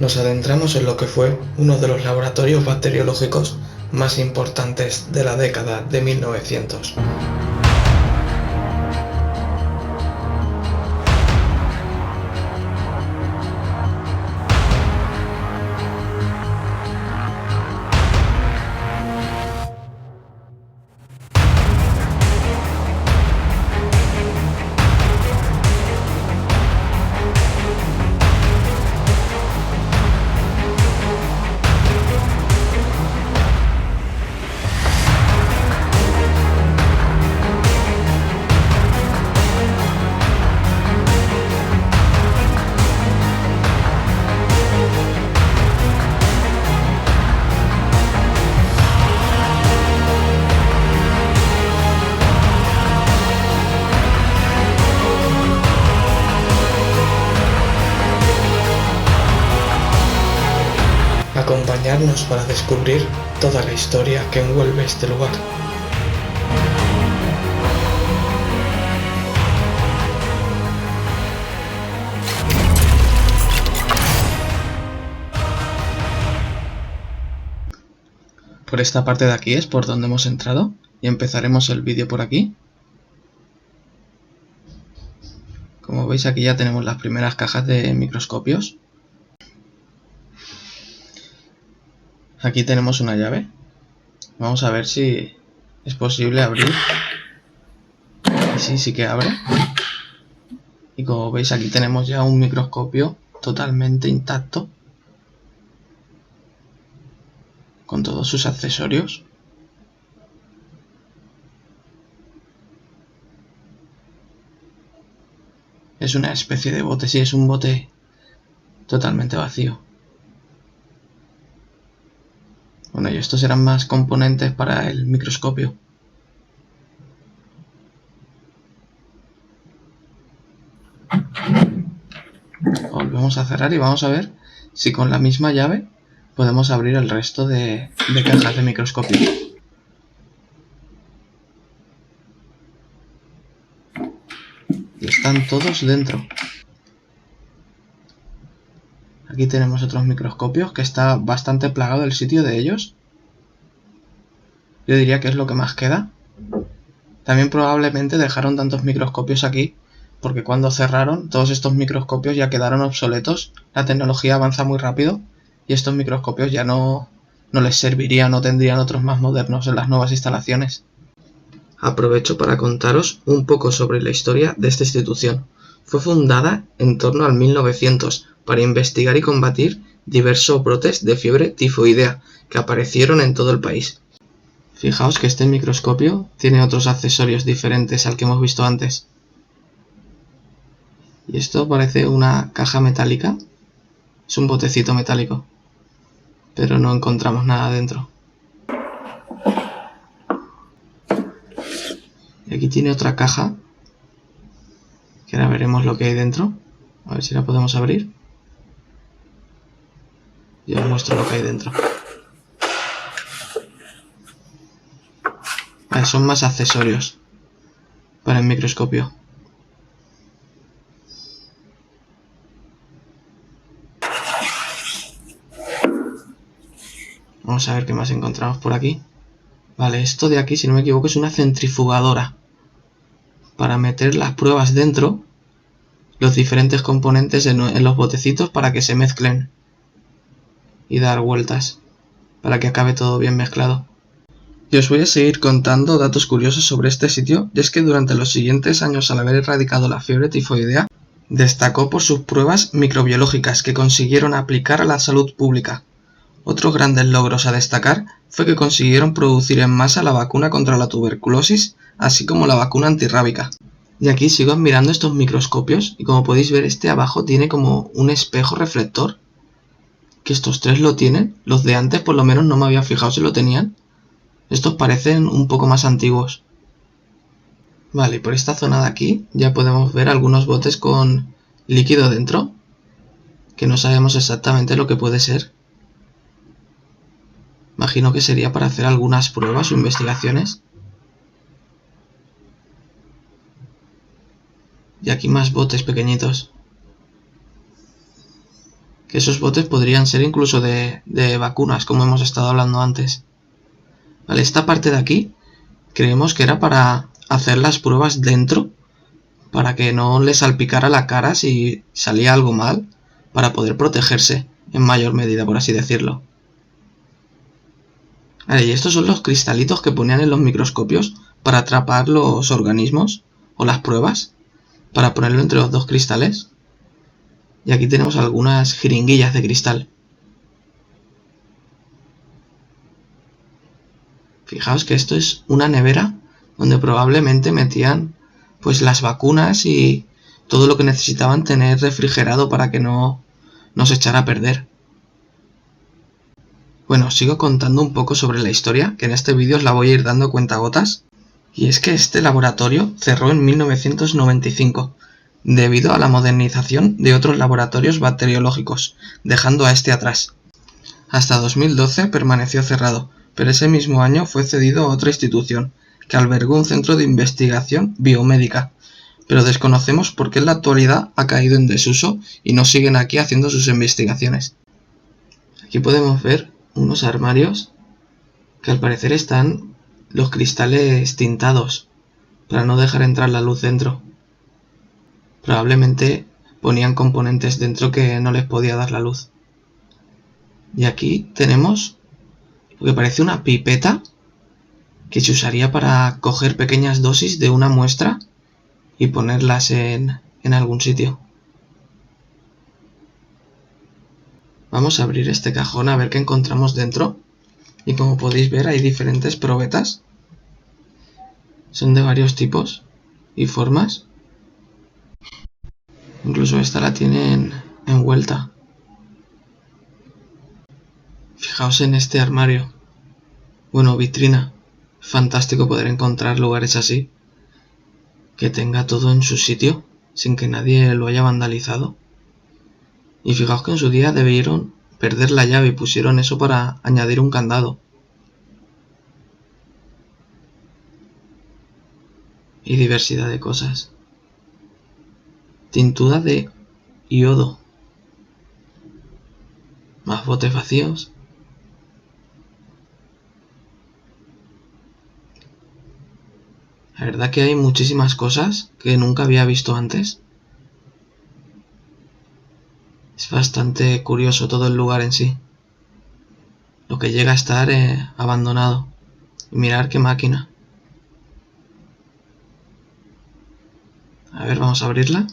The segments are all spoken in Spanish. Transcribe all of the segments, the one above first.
nos adentramos en lo que fue uno de los laboratorios bacteriológicos más importantes de la década de 1900. Acompañarnos para descubrir toda la historia que envuelve este lugar. Por esta parte de aquí es por donde hemos entrado y empezaremos el vídeo por aquí. Como veis, aquí ya tenemos las primeras cajas de microscopios. Aquí tenemos una llave. Vamos a ver si es posible abrir. Sí que abre. Y como veis, aquí tenemos ya un microscopio totalmente intacto, con todos sus accesorios. Es una especie de bote, sí, es un bote totalmente vacío. Bueno, y estos serán más componentes para el microscopio. Volvemos a cerrar y vamos a ver si con la misma llave podemos abrir el resto de cajas de microscopio. Y están todos dentro. Aquí tenemos otros microscopios, que está bastante plagado el sitio de ellos. Yo diría que es lo que más queda. También probablemente dejaron tantos microscopios aquí porque cuando cerraron todos estos microscopios ya quedaron obsoletos. La tecnología avanza muy rápido y estos microscopios ya no les servirían, no tendrían otros más modernos en las nuevas instalaciones. Aprovecho para contaros un poco sobre la historia de esta institución. Fue fundada en torno al 1900 para investigar y combatir diversos brotes de fiebre tifoidea que aparecieron en todo el país. Fijaos que este microscopio tiene otros accesorios diferentes al que hemos visto antes. Y esto parece una caja metálica. Es un botecito metálico. Pero no encontramos nada dentro. Y aquí tiene otra caja. Que ahora veremos lo que hay dentro. A ver si la podemos abrir. Y os muestro lo que hay dentro. Vale, son más accesorios para el microscopio. Vamos a ver qué más encontramos por aquí. Vale, esto de aquí, si no me equivoco, es una centrifugadora. Para meter las pruebas dentro, los diferentes componentes en los botecitos para que se mezclen. Y dar vueltas, para que acabe todo bien mezclado. Y os voy a seguir contando datos curiosos sobre este sitio, y es que durante los siguientes años, al haber erradicado la fiebre tifoidea, destacó por sus pruebas microbiológicas que consiguieron aplicar a la salud pública. Otros grandes logros a destacar fue que consiguieron producir en masa la vacuna contra la tuberculosis, así como la vacuna antirrábica. Y aquí sigo admirando estos microscopios, y como podéis ver, este abajo tiene como un espejo reflector, que estos tres lo tienen. Los de antes por lo menos no me había fijado si lo tenían. Estos parecen un poco más antiguos. Vale, y por esta zona de aquí ya podemos ver algunos botes con líquido dentro, que no sabemos exactamente lo que puede ser. Imagino que sería para hacer algunas pruebas o investigaciones. Y aquí más botes pequeñitos. que esos botes podrían ser incluso de vacunas, como hemos estado hablando antes. Vale, esta parte de aquí creemos que era para hacer las pruebas dentro, para que no le salpicara la cara si salía algo mal, para poder protegerse en mayor medida, por así decirlo. Vale, y estos son los cristalitos que ponían en los microscopios para atrapar los organismos o las pruebas, para ponerlo entre los dos cristales. Y aquí tenemos algunas jeringuillas de cristal. Fijaos que esto es una nevera donde probablemente metían pues las vacunas y todo lo que necesitaban tener refrigerado para que no se echara a perder. Bueno, sigo contando un poco sobre la historia, que en este vídeo os la voy a ir dando cuentagotas. Y es que este laboratorio cerró en 1995, debido a la modernización de otros laboratorios bacteriológicos, dejando a este atrás. Hasta 2012 permaneció cerrado, pero ese mismo año fue cedido a otra institución, que albergó un centro de investigación biomédica, pero desconocemos por qué en la actualidad ha caído en desuso y no siguen aquí haciendo sus investigaciones. Aquí podemos ver unos armarios que al parecer están los cristales tintados para no dejar entrar la luz dentro. Probablemente ponían componentes dentro que no les podía dar la luz. Y aquí tenemos lo que parece una pipeta que se usaría para coger pequeñas dosis de una muestra y ponerlas en algún sitio. Vamos a abrir este cajón a ver qué encontramos dentro. Y como podéis ver hay diferentes probetas. Son de varios tipos y formas. Incluso esta la tienen envuelta. Fijaos en este armario. Bueno, vitrina. Fantástico poder encontrar lugares así. Que tenga todo en su sitio, sin que nadie lo haya vandalizado. Y fijaos que en su día debieron perder la llave y pusieron eso para añadir un candado. Y diversidad de cosas. Tintura de iodo. Más botes vacíos. La verdad que hay muchísimas cosas que nunca había visto antes. Es bastante curioso todo el lugar en sí. Lo que llega a estar abandonado. Y mirar qué máquina. A ver, vamos a abrirla.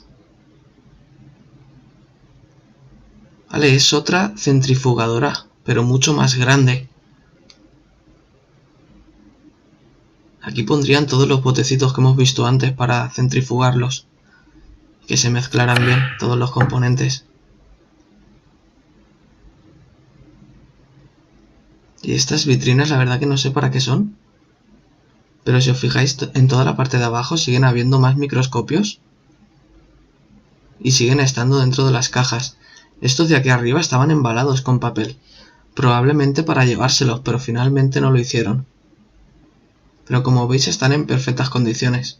Vale, es otra centrifugadora, pero mucho más grande. Aquí pondrían todos los botecitos que hemos visto antes para centrifugarlos. Que se mezclaran bien todos los componentes. Y estas vitrinas la verdad que no sé para qué son. Pero si os fijáis en toda la parte de abajo siguen habiendo más microscopios. Y siguen estando dentro de las cajas. Estos de aquí arriba estaban embalados con papel. Probablemente para llevárselos, pero finalmente no lo hicieron. Pero como veis están en perfectas condiciones.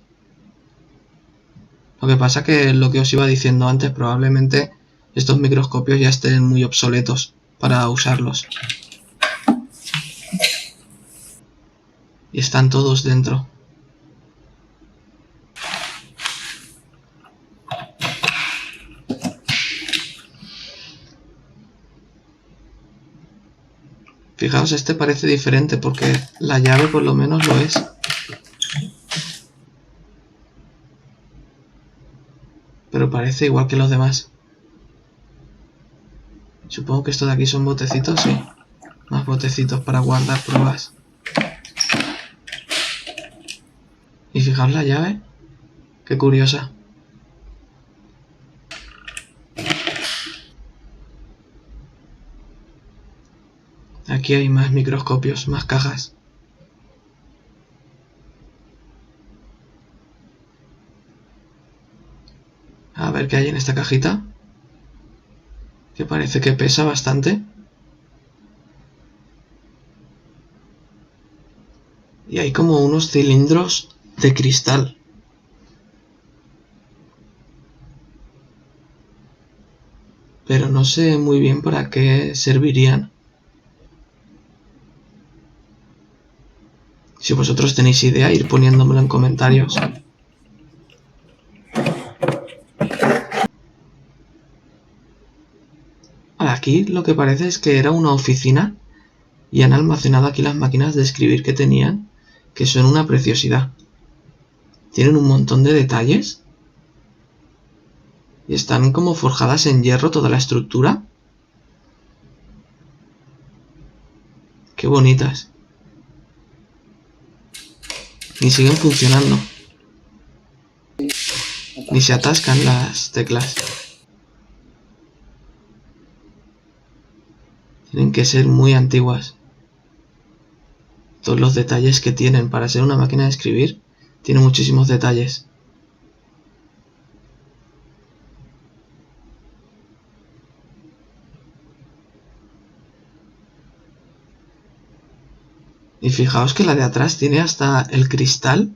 Lo que pasa que lo que os iba diciendo antes, probablemente estos microscopios ya estén muy obsoletos para usarlos. Y están todos dentro. Fijaos, este parece diferente porque la llave por lo menos lo es. Pero parece igual que los demás. Supongo que esto de aquí son botecitos, sí. Más botecitos para guardar pruebas. Y fijaos la llave. Qué curiosa. Aquí hay más microscopios, más cajas. A ver qué hay en esta cajita. Que parece que pesa bastante. Y hay como unos cilindros de cristal. pero no sé muy bien para qué servirían. Si vosotros tenéis idea, ir poniéndomelo en comentarios. Aquí lo que parece es que era una oficina y han almacenado aquí las máquinas de escribir que tenían, que son una preciosidad. Tienen un montón de detalles y están como forjadas en hierro toda la estructura. Qué bonitas. Y siguen funcionando. Ni se atascan las teclas. Tienen que ser muy antiguas. Todos los detalles que tienen para ser una máquina de escribir, tiene muchísimos detalles. Y fijaos que la de atrás tiene hasta el cristal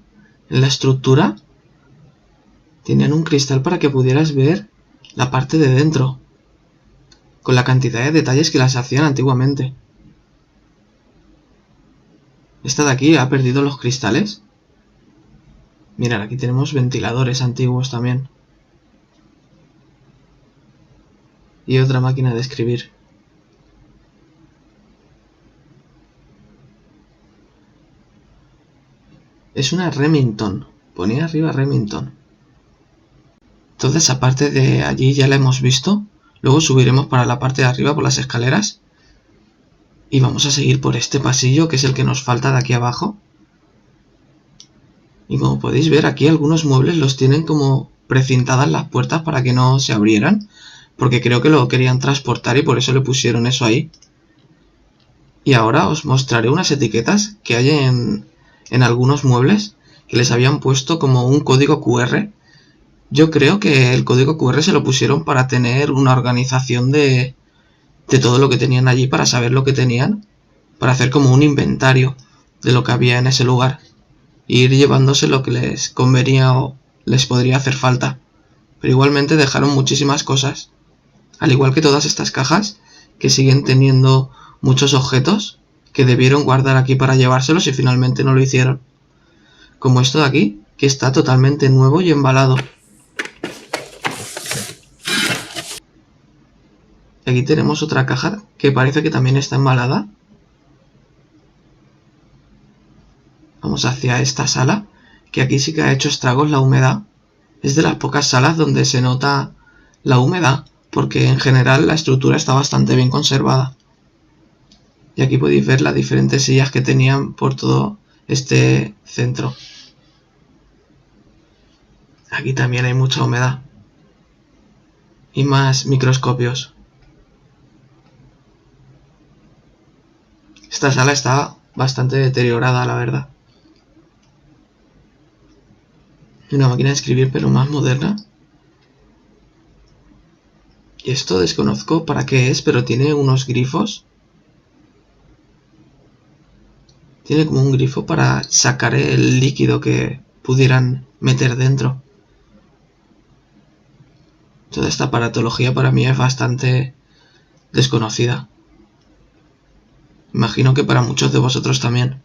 en la estructura. Tenían un cristal para que pudieras ver la parte de dentro, con la cantidad de detalles que las hacían antiguamente. Esta de aquí ha perdido los cristales. Mirad, aquí tenemos ventiladores antiguos también. Y otra máquina de escribir. Es una Remington. Ponía arriba Remington. Entonces, aparte de allí ya la hemos visto. Luego subiremos para la parte de arriba por las escaleras. Y vamos a seguir por este pasillo, que es el que nos falta de aquí abajo. Y como podéis ver, aquí algunos muebles los tienen como precintadas las puertas para que no se abrieran. Porque creo que lo querían transportar y por eso le pusieron eso ahí. Y ahora os mostraré unas etiquetas que hay en algunos muebles que les habían puesto como un código QR. Yo creo que el código QR se lo pusieron para tener una organización de todo lo que tenían allí, para saber lo que tenían, para hacer como un inventario de lo que había en ese lugar. E ir llevándose lo que les convenía o les podría hacer falta. Pero igualmente dejaron muchísimas cosas. Al igual que todas estas cajas, que siguen teniendo muchos objetos que debieron guardar aquí para llevárselos y finalmente no lo hicieron. Como esto de aquí, que está totalmente nuevo y embalado. Aquí tenemos otra caja que parece que también está embalada. Vamos hacia esta sala, que aquí sí que ha hecho estragos la humedad. Es de las pocas salas donde se nota la humedad, porque en general la estructura está bastante bien conservada. Y aquí podéis ver las diferentes sillas que tenían por todo este centro. Aquí también hay mucha humedad. Y más microscopios. Esta sala está bastante deteriorada, la verdad. Una máquina de escribir, pero más moderna. Y esto desconozco para qué es, pero tiene unos grifos. Tiene como un grifo para sacar el líquido que pudieran meter dentro. Toda esta aparatología para mí es bastante desconocida. Imagino que para muchos de vosotros también.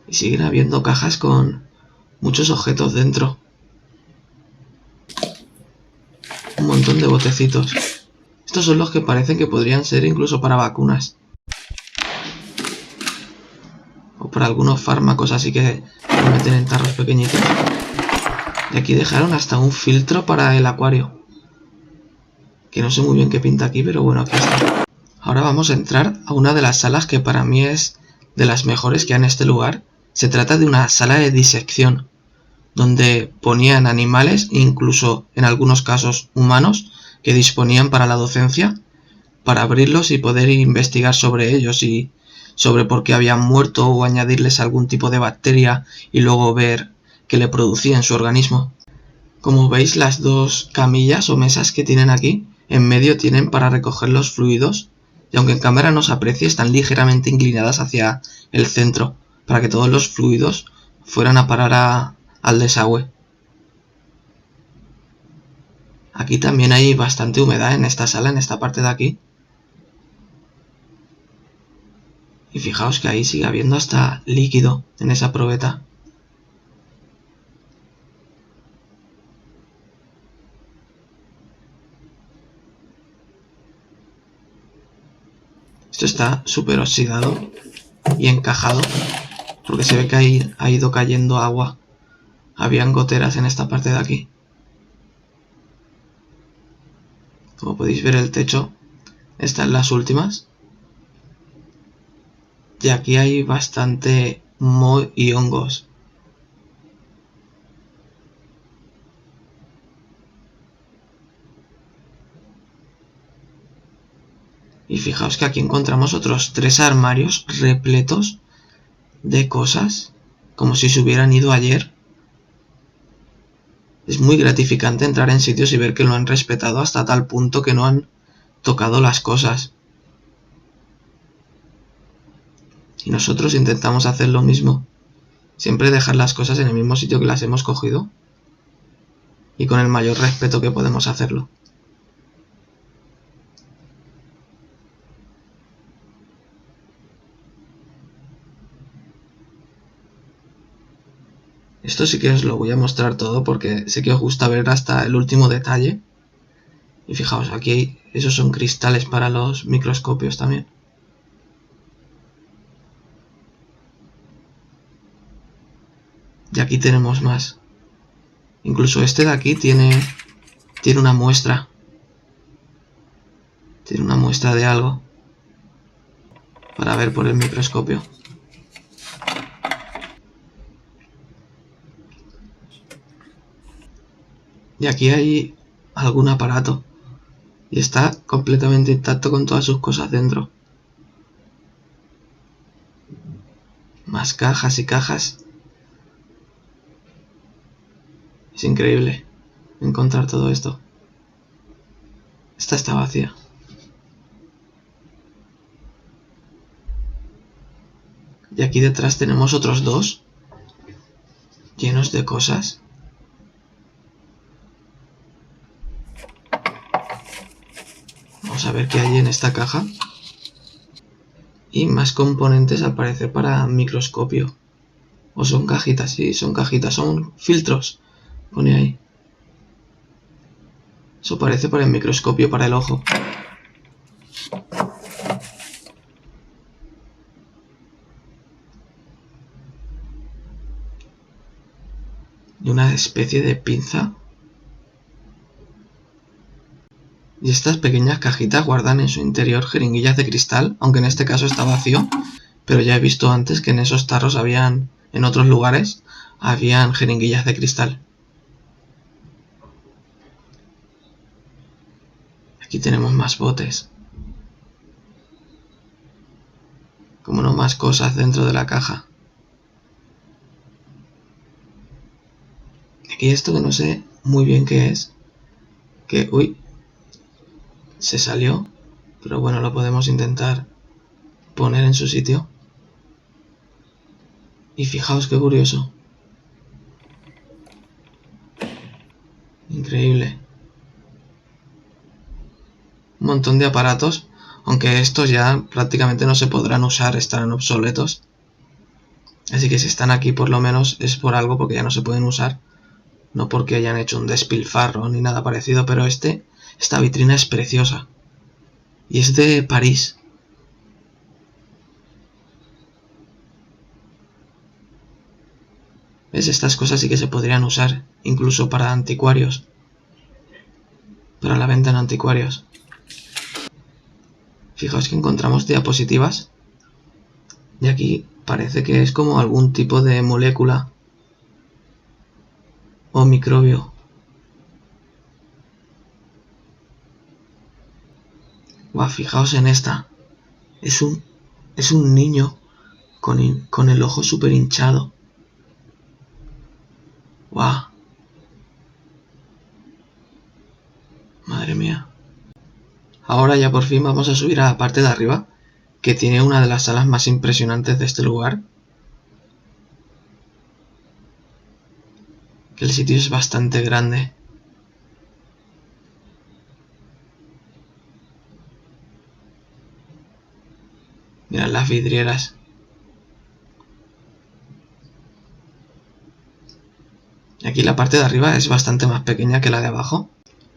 Y siguen habiendo cajas con muchos objetos dentro. Un montón de botecitos. Estos son los que parecen que podrían ser incluso para vacunas. O para algunos fármacos así que lo meten en tarros pequeñitos. Y aquí dejaron hasta un filtro para el acuario. Que no sé muy bien qué pinta aquí, pero bueno, aquí está. Ahora vamos a entrar a una de las salas que para mí es de las mejores que hay en este lugar. Se trata de una sala de disección, donde ponían animales, incluso en algunos casos humanos, que disponían para la docencia, para abrirlos y poder investigar sobre ellos y sobre por qué habían muerto o añadirles algún tipo de bacteria y luego ver qué le producía en su organismo. Como veis, las dos camillas o mesas que tienen aquí, en medio tienen para recoger los fluidos, y aunque en cámara no se aprecie, están ligeramente inclinadas hacia el centro, para que todos los fluidos fueran a parar al desagüe. Aquí también hay bastante humedad en esta sala, en esta parte de aquí. Y fijaos que ahí sigue habiendo hasta líquido en esa probeta. Esto está súper oxidado y encajado, porque se ve que ahí ha ido cayendo agua. Habían goteras en esta parte de aquí. Como podéis ver, el techo está en las últimas. Y aquí hay bastante moho y hongos. Y fijaos que aquí encontramos otros 3 armarios repletos de cosas, como si se hubieran ido ayer. Es muy gratificante entrar en sitios y ver que lo han respetado hasta tal punto que no han tocado las cosas. Y nosotros intentamos hacer lo mismo. Siempre dejar las cosas en el mismo sitio que las hemos cogido. Y con el mayor respeto que podemos hacerlo. Esto sí que os lo voy a mostrar todo porque sé que os gusta ver hasta el último detalle. Y fijaos, aquí esos son cristales para los microscopios también. Y aquí tenemos más. Incluso este de aquí tiene una muestra. Tiene una muestra de algo para ver por el microscopio. Y aquí hay algún aparato. Y está completamente intacto con todas sus cosas dentro. Más cajas y cajas. Es increíble encontrar todo esto. Esta está vacía. Y aquí detrás tenemos otros 2 llenos de cosas. Vamos a ver qué hay en esta caja. Y más componentes al parecer para microscopio. O son cajitas, sí, son cajitas, son filtros. Pone ahí. Eso parece para el microscopio, para el ojo. Y una especie de pinza. Y estas pequeñas cajitas guardan en su interior jeringuillas de cristal, aunque en este caso está vacío. Pero ya he visto antes que en esos tarros habían, en otros lugares, habían jeringuillas de cristal. Aquí tenemos más botes. Como no, más cosas dentro de la caja. Aquí esto que no sé muy bien qué es. Que, uy, se salió. Pero bueno, lo podemos intentar poner en su sitio. Y fijaos qué curioso. Increíble. Un montón de aparatos. Aunque estos ya prácticamente no se podrán usar, estarán obsoletos. Así que si están aquí por lo menos es por algo, porque ya no se pueden usar. No porque hayan hecho un despilfarro ni nada parecido, pero esta vitrina es preciosa. Y es de París. ¿Ves? Estas cosas sí que se podrían usar, incluso para anticuarios. Para la venta en anticuarios. Fijaos que encontramos diapositivas. Y aquí parece que es como algún tipo de molécula o microbio. Guau, fijaos en esta. Es un niño con el ojo súper hinchado. Guau. Madre mía. Ahora ya por fin vamos a subir a la parte de arriba, que tiene una de las salas más impresionantes de este lugar. que el sitio es bastante grande. Mirad las vidrieras. Y aquí la parte de arriba es bastante más pequeña que la de abajo.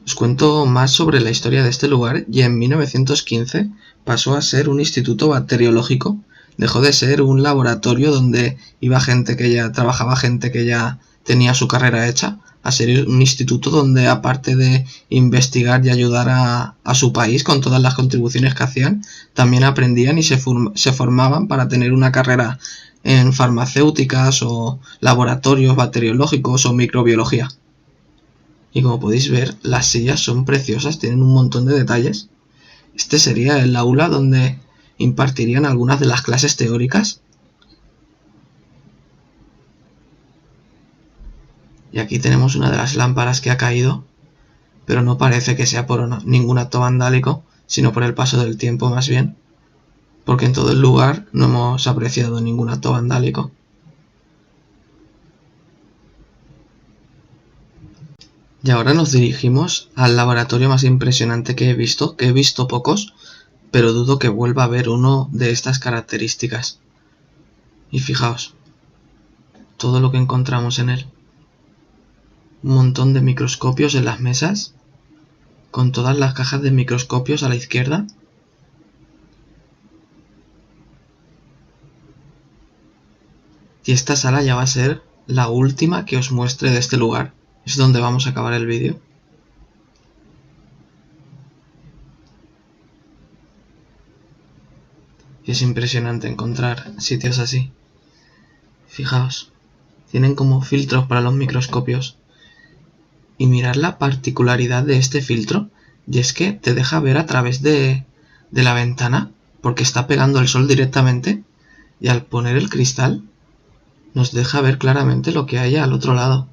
Os cuento más sobre la historia de este lugar y en 1915 pasó a ser un instituto bacteriológico. Dejó de ser un laboratorio donde iba gente que ya trabajaba, gente que ya tenía su carrera hecha, a ser un instituto donde, aparte de investigar y ayudar a su país con todas las contribuciones que hacían, también aprendían y se formaban para tener una carrera en farmacéuticas o laboratorios bacteriológicos o microbiología. Y como podéis ver, las sillas son preciosas, tienen un montón de detalles. Este sería el aula donde impartirían algunas de las clases teóricas. Y aquí tenemos una de las lámparas que ha caído, pero no parece que sea por ningún acto vandálico, sino por el paso del tiempo más bien, porque en todo el lugar no hemos apreciado ningún acto vandálico. Y ahora nos dirigimos al laboratorio más impresionante que he visto pocos, pero dudo que vuelva a haber uno de estas características. Y fijaos, todo lo que encontramos en él. Un montón de microscopios en las mesas, con todas las cajas de microscopios a la izquierda. Y esta sala ya va a ser la última que os muestre de este lugar. Es donde vamos a acabar el vídeo. Y es impresionante encontrar sitios así. Fijaos, tienen como filtros para los microscopios. Y mirad la particularidad de este filtro, y es que te deja ver a través de la ventana, porque está pegando el sol directamente, y al poner el cristal nos deja ver claramente lo que hay al otro lado.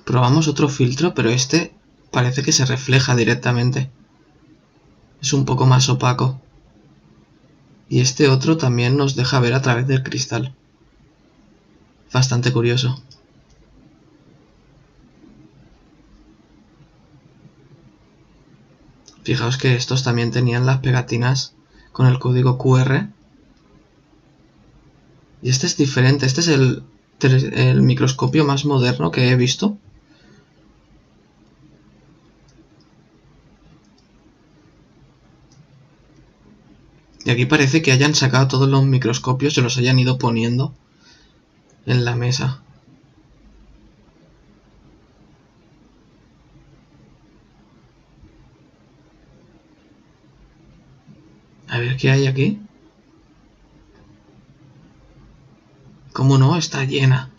Probamos otro filtro, pero este parece que se refleja directamente. Es un poco más opaco. Y este otro también nos deja ver a través del cristal. Bastante curioso. Fijaos que estos también tenían las pegatinas con el código QR. Y este es diferente. Este es el microscopio más moderno que he visto. Y aquí parece que hayan sacado todos los microscopios y los hayan ido poniendo en la mesa. A ver qué hay aquí. ¿Cómo no? Está llena.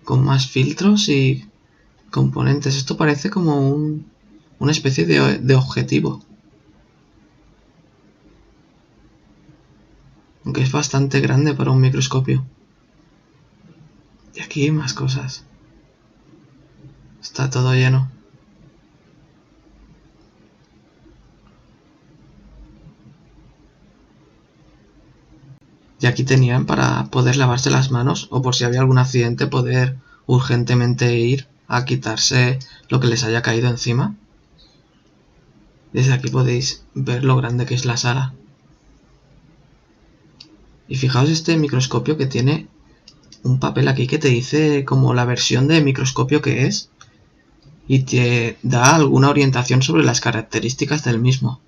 Con más filtros y componentes. Esto parece como una especie de objetivo. Aunque es bastante grande para un microscopio. Y aquí más cosas. Está todo lleno. Y aquí tenían para poder lavarse las manos o por si había algún accidente poder urgentemente ir a quitarse lo que les haya caído encima. Desde aquí podéis ver lo grande que es la sala. Y fijaos este microscopio que tiene un papel aquí que te dice como la versión de microscopio que es y te da alguna orientación sobre las características del mismo.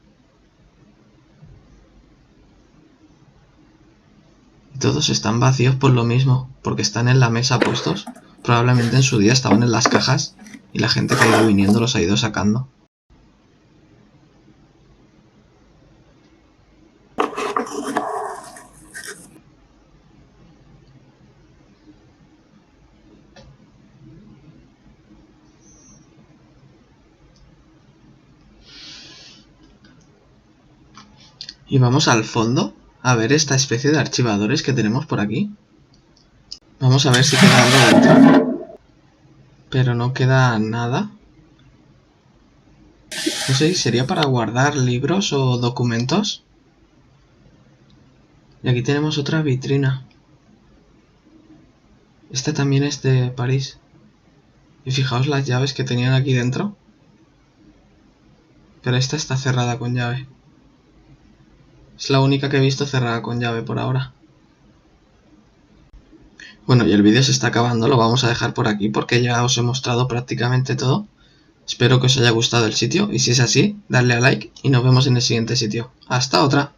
Y todos están vacíos por lo mismo, porque están en la mesa puestos. Probablemente en su día estaban en las cajas y la gente que ha ido viniendo los ha ido sacando. Y vamos al fondo a ver esta especie de archivadores que tenemos por aquí. Vamos a ver si queda algo dentro. Pero no queda nada. No sé, ¿sería para guardar libros o documentos? Y aquí tenemos otra vitrina. Esta también es de París. Y fijaos las llaves que tenían aquí dentro. Pero esta está cerrada con llave. Es la única que he visto cerrada con llave por ahora. Bueno, y el vídeo se está acabando, lo vamos a dejar por aquí porque ya os he mostrado prácticamente todo. Espero que os haya gustado el sitio y si es así, dadle a like y nos vemos en el siguiente sitio. ¡Hasta otra!